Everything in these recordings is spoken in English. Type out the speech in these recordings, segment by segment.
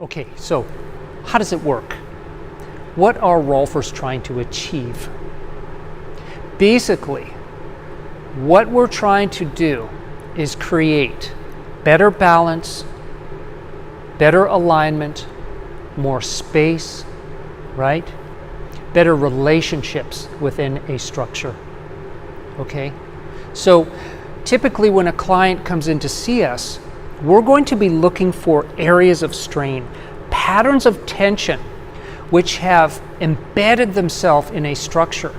Okay, so how does it work? What are Rolfers trying to achieve? Basically, what we're trying to do is create better balance, better alignment, more space, right? Better relationships within a structure, okay? So typically when a client comes in to see us, we're going to be looking for areas of strain, patterns of tension, which have embedded themselves in a structure,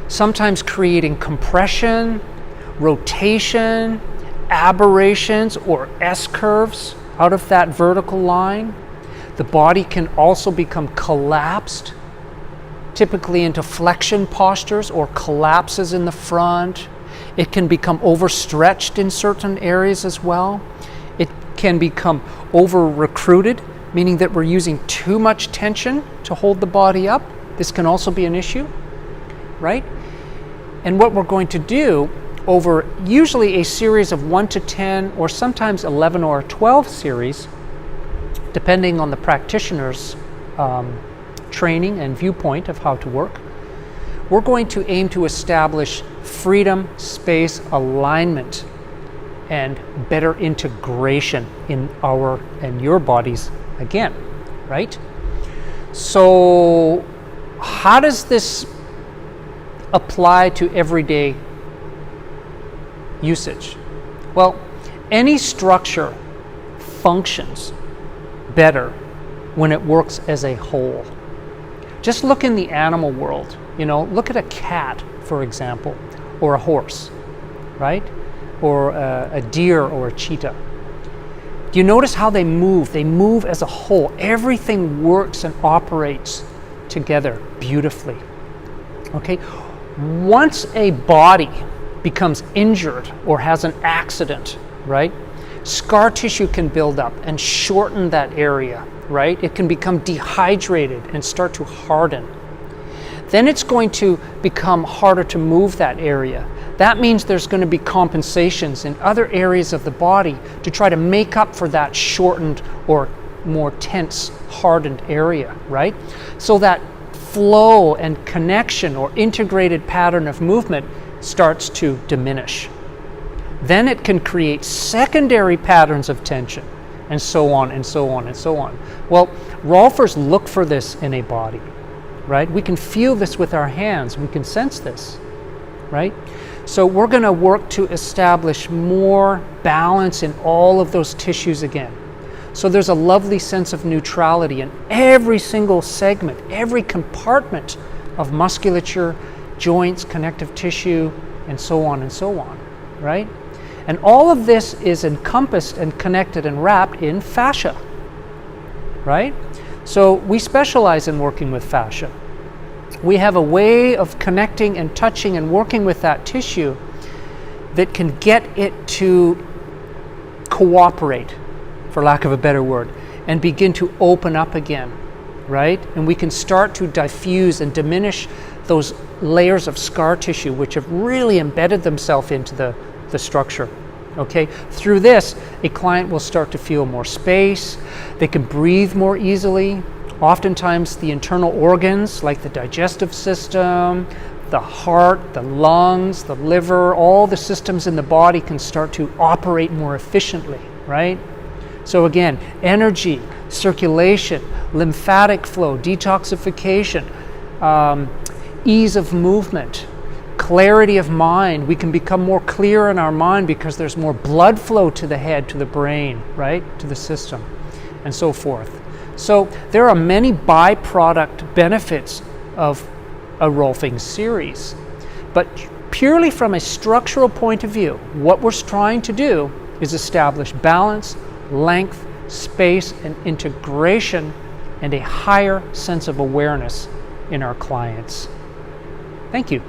sometimes creating compression, rotation, aberrations, or S-curves out of that vertical line. The body can also become collapsed, typically into flexion postures or collapses in the front. It can become overstretched in certain areas as well. It can become over-recruited, meaning that we're using too much tension to hold the body up. This can also be an issue, right? And what we're going to do over usually a series of 1 to 10 or sometimes 11 or 12 series, depending on the practitioner's training and viewpoint of how to work, we're going to aim to establish freedom, space, alignment, and better integration in our and your bodies again, right? So how does this apply to everyday usage? Well, any structure functions better when it works as a whole. Just look in the animal world, look at a cat, for example, or a horse, right? Or a deer or a cheetah. Do you notice how they move? They move as a whole. Everything works and operates together beautifully. Okay? Once a body becomes injured or has an accident, right? Scar tissue can build up and shorten that area, right? It can become dehydrated and start to harden. Then it's going to become harder to move that area. That means there's going to be compensations in other areas of the body to try to make up for that shortened or more tense, hardened area, right? So that flow and connection or integrated pattern of movement starts to diminish. Then it can create secondary patterns of tension, and so on and so on and so on. Well, Rolfers look for this in a body, right? We can feel this with our hands. We can sense this, right? So we're going to work to establish more balance in all of those tissues again. So there's a lovely sense of neutrality in every single segment, every compartment of musculature, joints, connective tissue, and so on, right? And all of this is encompassed and connected and wrapped in fascia, right? So we specialize in working with fascia. We have a way of connecting and touching and working with that tissue that can get it to cooperate, for lack of a better word, and begin to open up again, right? And we can start to diffuse and diminish those layers of scar tissue which have really embedded themselves into the structure. Okay, through this, a client will start to feel more space. They can breathe more easily. Oftentimes the internal organs like the digestive system, the heart, the lungs, the liver, all the systems in the body can start to operate more efficiently, right? So again, energy, circulation, lymphatic flow, detoxification, ease of movement, clarity of mind. We can become more clear in our mind because there's more blood flow to the head, to the brain, right? To the system, and so forth. So there are many byproduct benefits of a Rolfing series. But purely from a structural point of view, what we're trying to do is establish balance, length, space, and integration, and a higher sense of awareness in our clients. Thank you.